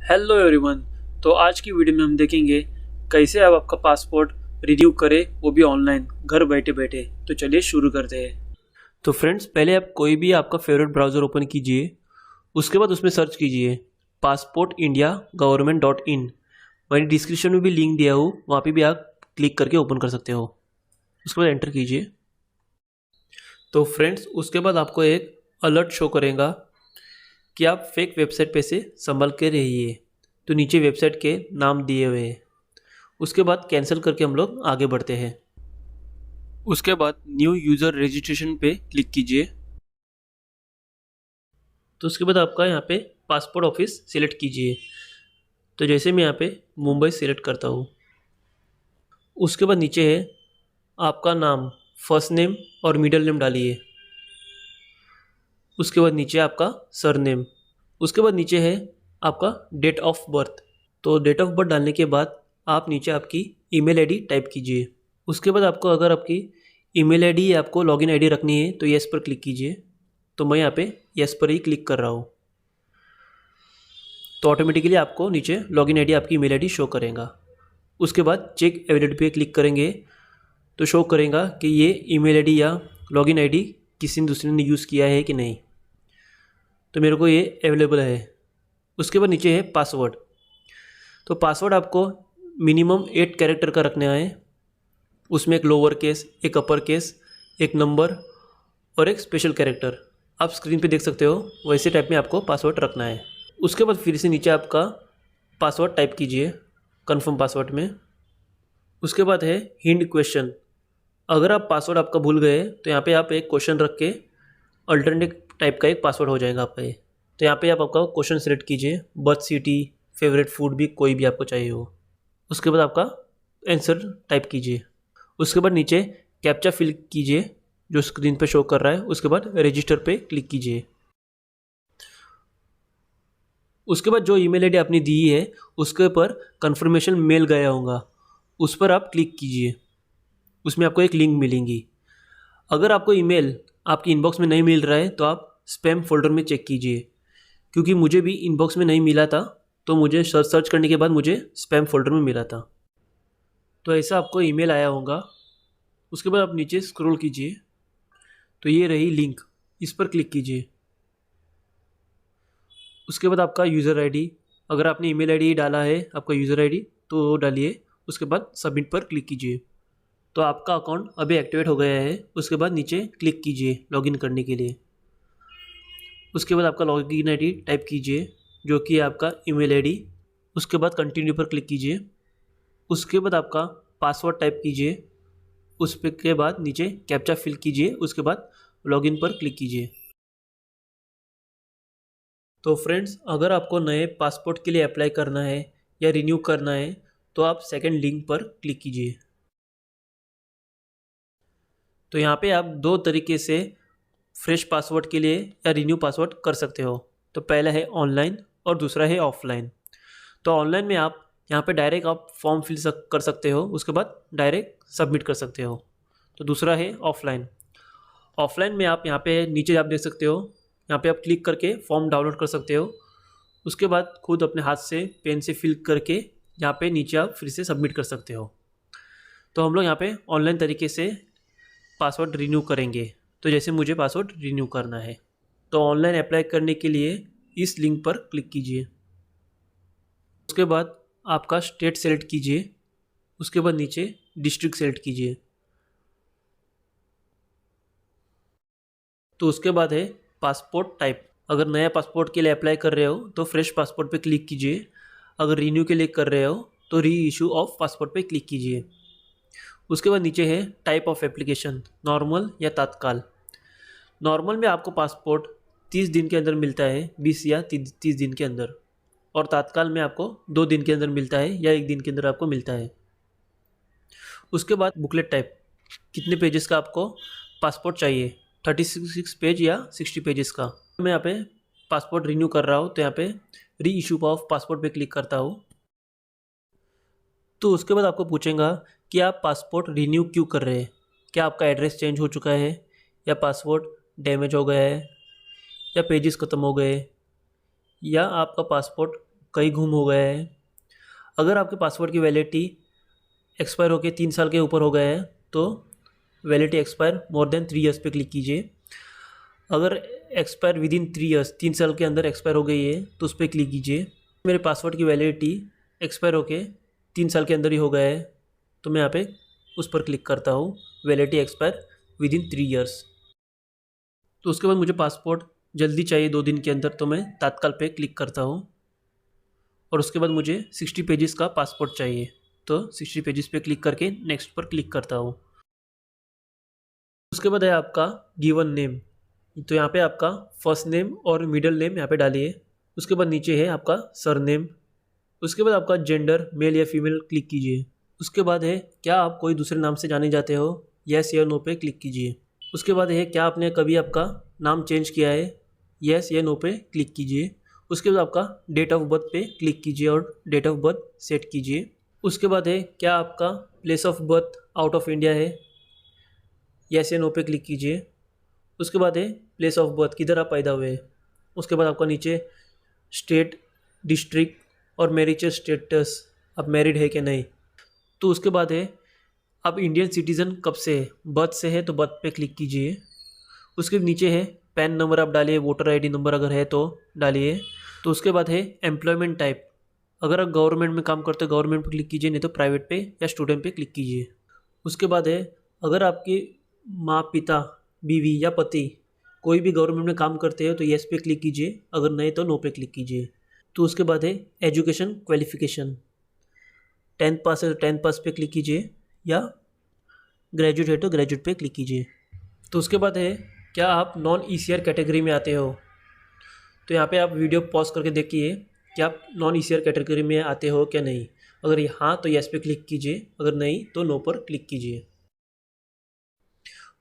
Hello everyone. तो आज की वीडियो में हम देखेंगे कैसे आप आपका पासपोर्ट रिन्यू करें, वो भी ऑनलाइन घर बैठे बैठे। तो चलिए शुरू करते हैं। तो फ्रेंड्स, पहले आप कोई भी आपका फेवरेट ब्राउज़र ओपन कीजिए। उसके बाद उसमें सर्च कीजिए पासपोर्ट इंडिया gov.in। मैंने डिस्क्रिप्शन में भी लिंक दिया हूँ, वहाँ पे भी आप क्लिक करके ओपन कर सकते हो। उसके बाद एंटर कीजिए। तो फ्रेंड्स, उसके बाद आपको एक अलर्ट शो करेगा कि आप फेक वेबसाइट पे से संभल के रहिए। तो नीचे वेबसाइट के नाम दिए हुए हैं। उसके बाद कैंसिल करके हम लोग आगे बढ़ते हैं। उसके बाद न्यू यूज़र रजिस्ट्रेशन पे क्लिक कीजिए। तो उसके बाद आपका यहाँ पे पासपोर्ट ऑफिस सिलेक्ट कीजिए। तो जैसे मैं यहाँ पे मुंबई सिलेक्ट करता हूँ। उसके बाद नीचे है आपका नाम, फर्स्ट नेम और मिडिल नेम डालिए। उसके बाद नीचे आपका सरनेम। उसके बाद नीचे है आपका डेट ऑफ बर्थ। तो डेट ऑफ बर्थ डालने के बाद आप नीचे आपकी ईमेल आईडी टाइप कीजिए। उसके बाद आपको अगर आपकी ईमेल आईडी या आपको लॉगिन आईडी रखनी है तो येस पर क्लिक कीजिए। तो मैं यहाँ पे येस पर ही क्लिक कर रहा हूँ। तो ऑटोमेटिकली आपको नीचे लॉगिन आईडी आपकी ईमेल आईडी शो करेगा। उसके बाद चेक अवेलेबिलिटी पे क्लिक करेंगे तो शो करेगा कि ये ईमेल आईडी या लॉगिन आईडी किसी ने दूसरे ने यूज़ किया है कि नहीं। तो मेरे को ये अवेलेबल है। उसके बाद नीचे है पासवर्ड। तो पासवर्ड आपको मिनिमम 8 कैरेक्टर का रखना है। उसमें एक लोअर केस, एक अपर केस, एक नंबर और एक स्पेशल कैरेक्टर। आप स्क्रीन पे देख सकते हो, वैसे टाइप में आपको पासवर्ड रखना है। उसके बाद फिर से नीचे आपका पासवर्ड टाइप कीजिए कन्फर्म पासवर्ड में। उसके बाद है हिंट क्वेश्चन। अगर आप पासवर्ड आपका भूल गए तो यहाँ पे आप एक क्वेश्चन रख के अल्टरनेट टाइप का एक पासवर्ड हो जाएगा आपका ये। तो यहाँ पे आप आपका क्वेश्चन सेलेक्ट कीजिए, बर्थ सिटी, फेवरेट फूड भी कोई भी आपको चाहिए हो। उसके बाद आपका आंसर टाइप कीजिए। उसके बाद नीचे कैप्चा फिल कीजिए जो स्क्रीन पे शो कर रहा है। उसके बाद रजिस्टर पे क्लिक कीजिए। उसके बाद जो ईमेल आईडी आपने दी है उसके ऊपर कंफर्मेशन मेल गया होगा, उस पर आप क्लिक कीजिए। उसमें आपको एक लिंक मिलेंगी। अगर आपको ईमेल आपकी इनबॉक्स में नहीं मिल रहा है तो आप स्पैम फोल्डर में चेक कीजिए, क्योंकि मुझे भी इनबॉक्स में नहीं मिला था तो मुझे सर्च करने के बाद मुझे स्पैम फोल्डर में मिला था। तो ऐसा आपको ईमेल आया होगा। उसके बाद आप नीचे स्क्रॉल कीजिए तो ये रही लिंक, इस पर क्लिक कीजिए। उसके बाद आपका यूज़र आईडी, अगर आपने ईमेल आईडी डाला है आपका यूज़र आईडी तो डालिए। उसके बाद सबमिट पर क्लिक कीजिए। तो आपका अकाउंट अभी एक्टिवेट हो गया है। उसके बाद नीचे क्लिक कीजिए लॉगिन करने के लिए। उसके बाद आपका लॉगिन आईडी टाइप कीजिए जो कि आपका ईमेल आईडी। उसके बाद कंटिन्यू पर क्लिक कीजिए। उसके बाद आपका पासवर्ड टाइप कीजिए। के बाद नीचे कैप्चा फिल कीजिए। उसके बाद लॉगिन पर क्लिक कीजिए। तो फ्रेंड्स, अगर आपको नए पासपोर्ट के लिए अप्लाई करना है या रिन्यू करना है तो आप सेकंड लिंक पर क्लिक कीजिए। तो यहाँ पे आप दो तरीके से फ्रेश पासवर्ड के लिए या रिन्यू पासवर्ड कर सकते हो। तो पहला है ऑनलाइन और दूसरा है ऑफलाइन। तो ऑनलाइन में आप यहाँ पे डायरेक्ट आप फॉर्म कर सकते हो, उसके बाद डायरेक्ट सबमिट कर सकते हो। तो दूसरा है ऑफलाइन। ऑफलाइन में आप यहाँ पे नीचे आप देख सकते हो, यहाँ पे आप क्लिक करके फॉर्म डाउनलोड कर सकते हो। उसके बाद खुद अपने हाथ से पेन से फिल करके यहाँ पे नीचे आप फिर से सबमिट कर सकते हो। तो हम लोग यहाँ पे ऑनलाइन तरीके से पासवर्ड रिन्यू करेंगे। तो जैसे मुझे पासवर्ड रिन्यू करना है तो ऑनलाइन अप्लाई करने के लिए इस लिंक पर क्लिक कीजिए। उसके बाद आपका स्टेट सेलेक्ट कीजिए। उसके बाद नीचे डिस्ट्रिक्ट सेलेक्ट कीजिए। तो उसके बाद है पासपोर्ट टाइप। अगर नया पासपोर्ट के लिए अप्लाई कर रहे हो तो फ्रेश पासपोर्ट पे क्लिक कीजिए। अगर रीन्यू के लिए कर रहे हो तो री इशू ऑफ पासपोर्ट पे क्लिक कीजिए। उसके बाद नीचे है टाइप ऑफ एप्लीकेशन, नॉर्मल या तत्काल। नॉर्मल में आपको पासपोर्ट 30 दिन के अंदर मिलता है, 20 या 30 दिन के अंदर। और तत्काल में आपको 2 दिन के अंदर मिलता है या 1 दिन के अंदर आपको मिलता है। उसके बाद बुकलेट टाइप, कितने पेजेस का आपको पासपोर्ट चाहिए, 36 पेज या 60 पेजेस का। मैं यहाँ पे पासपोर्ट रिन्यू कर रहा हूँ तो यहाँ पे री इशू ऑफ पासपोर्ट पे क्लिक करता हूँ। तो उसके बाद आपको पूछेगा कि आप पासपोर्ट रिन्यू क्यों कर रहे हैं। क्या आपका एड्रेस चेंज हो चुका है, या पासपोर्ट डैमेज हो गया है, या पेजेस ख़त्म हो गए, या आपका पासपोर्ट कहीं गुम हो गया है। अगर आपके पासपोर्ट की वैलिडिटी एक्सपायर होकर 3 साल के ऊपर हो गया है तो validity expire more than 3 years पे क्लिक कीजिए। अगर एक्सपायर विद इन 3 ईयर्स 3 साल के अंदर एक्सपायर हो गई है तो उस पर क्लिक कीजिए। मेरे पासपोर्ट की वैलिडिटी एक्सपायर होके 3 साल के अंदर ही हो गया है तो मैं यहाँ पे उस पर क्लिक करता हूँ, validity expire with in 3 years. तो उसके बाद मुझे पासपोर्ट जल्दी चाहिए 2 दिन के अंदर, तो मैं तात्काल पे क्लिक करता हूँ। और उसके बाद मुझे 60 पेजेस का पासपोर्ट चाहिए तो 60 पेजेस पे क्लिक करके नेक्स्ट पर क्लिक करता हूँ। उसके बाद है आपका गिवन नेम, तो यहाँ पे आपका फर्स्ट नेम और मिडिल नेम यहाँ पे डालिए। उसके बाद नीचे है आपका सरनेम। उसके बाद आपका जेंडर मेल या फीमेल क्लिक कीजिए। उसके बाद है क्या आप कोई दूसरे नाम से जाने जाते हो, येस या नो पे क्लिक कीजिए। उसके बाद है क्या आपने कभी आपका नाम चेंज किया है, येस या नो पे क्लिक कीजिए। उसके बाद आपका डेट ऑफ बर्थ पे क्लिक कीजिए और डेट ऑफ बर्थ सेट कीजिए। उसके बाद है क्या आपका place of birth out of India है, येस या नो पे क्लिक कीजिए। उसके बाद है प्लेस ऑफ बर्थ, किधर आप पैदा हुए हैं। उसके बाद आपका नीचे स्टेट, डिस्ट्रिक्ट और मैरिज स्टेटस, आप मैरिड है कि नहीं। तो उसके बाद है आप इंडियन सिटीज़न कब से है, बर्थ से है तो बर्थ पे क्लिक कीजिए। उसके नीचे है पैन नंबर आप डालिए, वोटर आईडी नंबर अगर है तो डालिए। तो उसके बाद है एम्प्लॉयमेंट टाइप, अगर आप गवर्नमेंट में काम करते हो गवर्नमेंट पे क्लिक कीजिए, नहीं तो प्राइवेट पे या स्टूडेंट पे क्लिक कीजिए। उसके बाद है अगर आपकी माँ, पिता, बीवी या पति कोई भी गवर्नमेंट में काम करते हो तो येस पे क्लिक कीजिए, अगर नहीं तो नो पे क्लिक कीजिए। तो उसके बाद है एजुकेशन क्वालिफिकेशन, 10th पास है तो 10th पास पे क्लिक कीजिए या ग्रेजुएट है तो ग्रेजुएट पे क्लिक कीजिए। तो उसके बाद है क्या आप नॉन ईसीआर कैटेगरी में आते हो, तो यहाँ पे आप वीडियो पॉज करके देखिए कि आप नॉन ईसीआर कैटेगरी में आते हो क्या नहीं। अगर हाँ तो येस पे क्लिक कीजिए, अगर नहीं तो नो पर क्लिक कीजिए।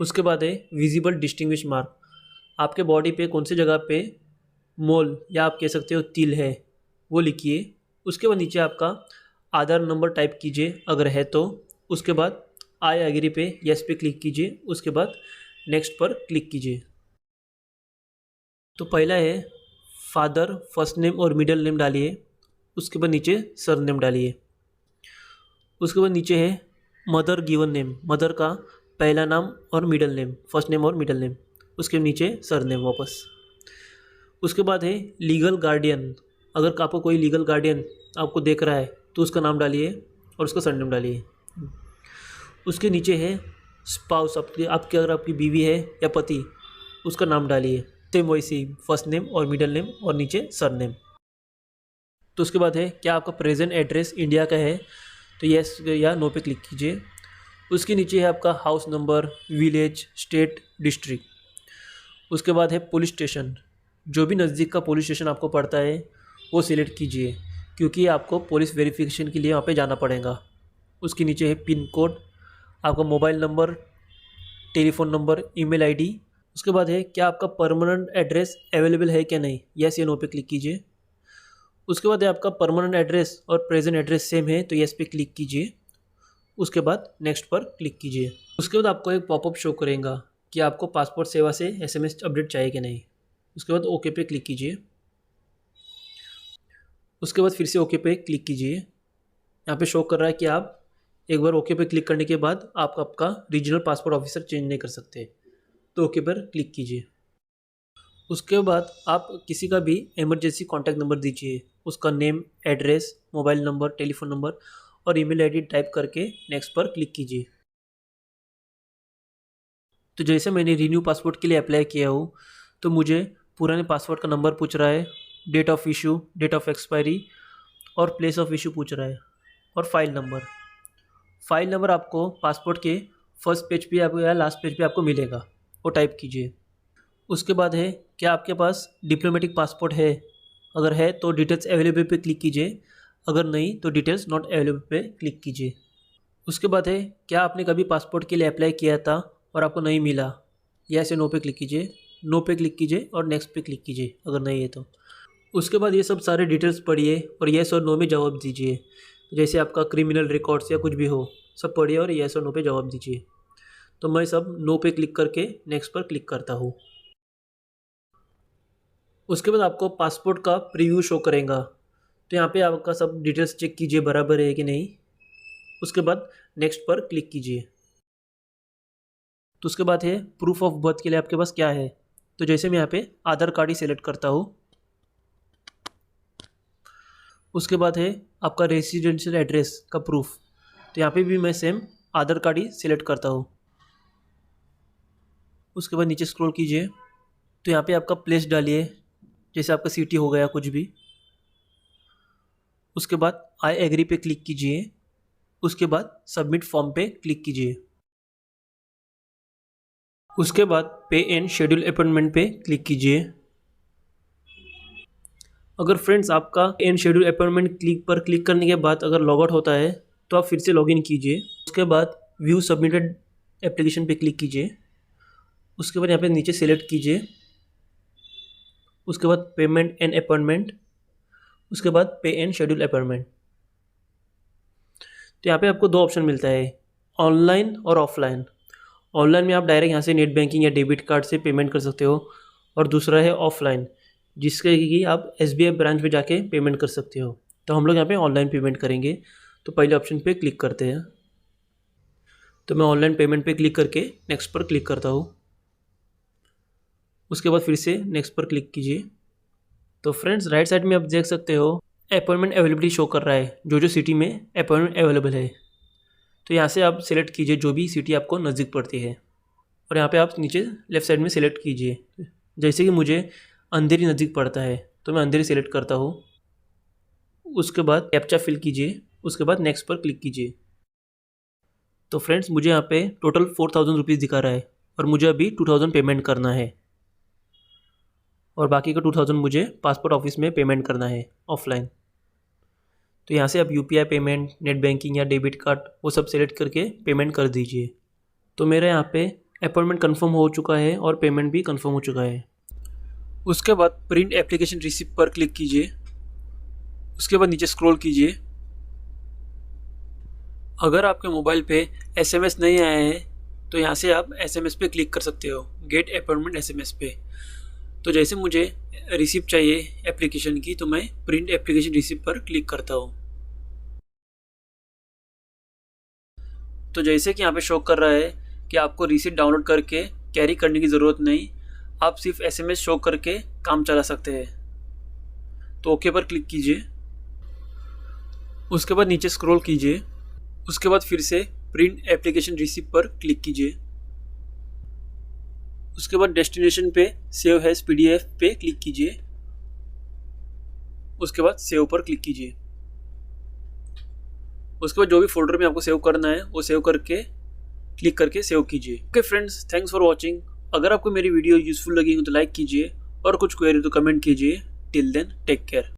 उसके बाद है विजिबल डिस्टिंग्विश मार्क, आपके बॉडी पे कौन सी जगह पे मोल या आप कह सकते हो तिल है वो लिखिए। उसके बाद नीचे आपका आधार नंबर टाइप कीजिए अगर है तो। उसके बाद आई एग्री पे येस पे क्लिक कीजिए। उसके बाद नेक्स्ट पर क्लिक कीजिए। तो पहला है फादर, फर्स्ट नेम और मिडिल नेम डालिए। उसके बाद नीचे सर नेम डालिए। उसके बाद नीचे है मदर गिवन नेम, मदर का पहला नाम और मिडिल नेम, फर्स्ट नेम और मिडिल नेम। उसके नीचे सर नेम वापस। उसके बाद है लीगल गार्डियन, अगर आपको कोई लीगल गार्डियन आपको देख रहा है तो उसका नाम डालिए और उसका सरनेम डालिए। उसके नीचे है स्पाउस, आपकी अगर आपकी बीवी है या पति उसका नाम डालिए, सेम वैसे फर्स्ट नेम और मिडिल नेम और नीचे सरनेम। तो उसके बाद है क्या आपका प्रेजेंट एड्रेस इंडिया का है तो येस या नो पे क्लिक कीजिए। उसके नीचे है आपका house number, village, state, district. उसके बाद है पुलिस स्टेशन, जो भी नज़दीक का पुलिस स्टेशन आपको पड़ता है वो सिलेक्ट कीजिए क्योंकि आपको पुलिस वेरिफिकेशन के लिए वहाँ पे जाना पड़ेगा। उसके नीचे है पिन कोड, आपका mobile number, telephone number, email ID. उसके बाद है क्या आपका परमानेंट एड्रेस अवेलेबल है क्या नहीं, येस या नो पे क्लिक कीजिए। उसके बाद है आपका परमानेंट एड्रेस और प्रेजेंट एड्रेस सेम है तो येस पे क्लिक कीजिए। उसके बाद नेक्स्ट पर क्लिक कीजिए। उसके बाद आपको एक पॉपअप शो करेगा कि आपको पासपोर्ट सेवा से एसएमएस अपडेट चाहिए कि नहीं। उसके बाद ओके पे क्लिक कीजिए। उसके बाद फिर से ओके पे क्लिक कीजिए। यहाँ पे शो कर रहा है कि आप एक बार ओके पे क्लिक करने के बाद आप आपका रीजनल पासपोर्ट ऑफिसर चेंज नहीं कर सकते, तो ओके पर क्लिक कीजिए। उसके बाद आप किसी का भी इमरजेंसी कॉन्टैक्ट नंबर दीजिए, उसका name, address, mobile number, telephone number और ईमेल आईडी टाइप करके नेक्स्ट पर क्लिक कीजिए। तो जैसे मैंने रीन्यू पासपोर्ट के लिए अप्लाई किया हूँ तो मुझे पुराने पासपोर्ट का नंबर पूछ रहा है, date of issue, date of expiry और प्लेस ऑफ इशू पूछ रहा है और फाइल नंबर। फाइल नंबर आपको पासपोर्ट के फर्स्ट पेज पे आपको या लास्ट पेज पे आपको मिलेगा, वो टाइप कीजिए। उसके बाद है क्या आपके पास डिप्लोमेटिक पासपोर्ट है, अगर है तो डिटेल्स अवेलेबल पे क्लिक कीजिए, अगर नहीं तो डिटेल्स नॉट अवेलेबल पे क्लिक कीजिए। उसके बाद है क्या आपने कभी पासपोर्ट के लिए अप्लाई किया था और आपको नहीं मिला, येस या नो पे क्लिक कीजिए, नो पे क्लिक कीजिए और नेक्स्ट पे क्लिक कीजिए अगर नहीं है तो। उसके बाद ये सब सारे डिटेल्स पढ़िए और येस और नो में जवाब दीजिए, जैसे आपका क्रिमिनल रिकॉर्ड्स या कुछ भी हो सब पढ़िए और येस और नो पे जवाब दीजिए। तो मैं सब नो पे क्लिक करके नेक्स्ट पर क्लिक करता हूँ। उसके बाद आपको पासपोर्ट का प्रीव्यू शो करेगा, तो यहाँ पे आपका सब डिटेल्स चेक कीजिए बराबर है कि नहीं। उसके बाद नेक्स्ट पर क्लिक कीजिए। तो उसके बाद है प्रूफ ऑफ बर्थ के लिए आपके पास क्या है। तो जैसे मैं यहाँ पे आधार कार्ड ही सिलेक्ट करता हूँ। उसके बाद है आपका रेसिडेंशियल एड्रेस का प्रूफ। तो यहाँ पे भी मैं सेम आधार कार्ड ही सिलेक्ट करता हूँ। उसके बाद नीचे स्क्रॉल कीजिए तो यहाँ पे आपका प्लेस डालिए, जैसे आपका सिटी हो गया कुछ भी। उसके बाद आई एग्री पे क्लिक कीजिए। उसके बाद सबमिट फॉर्म पे क्लिक कीजिए। उसके बाद पे एंड शेड्यूल अपॉइंटमेंट पे क्लिक कीजिए। अगर फ्रेंड्स आपका एंड शेड्यूल अपॉइंटमेंट क्लिक करने के बाद अगर लॉग आउट होता है तो आप फिर से लॉगिन कीजिए। उसके बाद व्यू सबमिटेड एप्लीकेशन पे क्लिक कीजिए। उसके बाद यहाँ पे नीचे सेलेक्ट कीजिए। उसके बाद पेमेंट एंड अपॉइंटमेंट। उसके बाद पे एंड शेड्यूल अपॉइंटमेंट। तो यहाँ पे आपको दो ऑप्शन मिलता है, ऑनलाइन और ऑफलाइन। ऑनलाइन में आप डायरेक्ट यहाँ से नेट बैंकिंग या डेबिट कार्ड से पेमेंट कर सकते हो, और दूसरा है ऑफलाइन, जिसके कि आप SBI ब्रांच में जाके पेमेंट कर सकते हो। तो हम लोग यहाँ पे ऑनलाइन पेमेंट करेंगे। तो पहले ऑप्शन पे क्लिक करते हैं। तो मैं ऑनलाइन पेमेंट पे क्लिक करके नेक्स्ट पर क्लिक करता हूँ। उसके बाद फिर से नेक्स्ट पर क्लिक कीजिए। तो फ्रेंड्स राइट साइड में आप देख सकते हो अपॉइंटमेंट अवेलेबिलिटी शो कर रहा है, जो सिटी में अपॉइंटमेंट अवेलेबल है। तो यहाँ से आप सिलेक्ट कीजिए जो भी सिटी आपको नज़दीक पड़ती है, और यहाँ पे आप नीचे लेफ़्ट साइड में सिलेक्ट कीजिए। जैसे कि मुझे अंधेरी नज़दीक पड़ता है तो मैं अंधेरी सिलेक्ट करता हूँ। उसके बाद कैप्चा फिल कीजिए। उसके बाद नेक्स्ट पर क्लिक कीजिए। तो फ्रेंड्स मुझे यहाँ पे टोटल 4000 रुपीज़ दिखा रहा है, और मुझे अभी 2000 पेमेंट करना है, और बाकी का 2000 मुझे पासपोर्ट ऑफिस में पेमेंट करना है ऑफलाइन। तो यहाँ से आप UPI पेमेंट, नेट बैंकिंग या डेबिट कार्ड वो सब सेलेक्ट करके पेमेंट कर दीजिए। तो मेरा यहाँ पे अपॉइंटमेंट कंफर्म हो चुका है और पेमेंट भी कंफर्म हो चुका है। उसके बाद प्रिंट एप्लीकेशन रिसिप्ट पर क्लिक कीजिए। उसके बाद नीचे स्क्रॉल कीजिए। अगर आपके मोबाइल पे SMS नहीं आया है तो यहाँ से आप SMS पे क्लिक कर सकते हो, गेट अपॉइंटमेंट SMS पे। तो जैसे मुझे रिसिप्ट चाहिए एप्लीकेशन की, तो मैं प्रिंट एप्लीकेशन रिसिप्ट पर क्लिक करता हूँ। तो जैसे कि यहाँ पे शो कर रहा है कि आपको रिसिप्ट डाउनलोड करके कैरी करने की ज़रूरत नहीं, आप सिर्फ SMS शो करके काम चला सकते हैं। तो ओके पर क्लिक कीजिए। उसके बाद नीचे स्क्रॉल कीजिए। उसके बाद फिर से प्रिंट एप्लीकेशन रिसिप्ट पर क्लिक कीजिए। उसके बाद डेस्टिनेशन पे सेव एज PDF पे क्लिक कीजिए। उसके बाद सेव पर क्लिक कीजिए। उसके बाद जो भी फोल्डर में आपको सेव करना है वो सेव करके क्लिक करके सेव कीजिए। Okay friends, thanks for watching. अगर आपको मेरी वीडियो यूजफुल लगी हो तो लाइक कीजिए, और कुछ क्वेरी तो कमेंट कीजिए। Till then take care.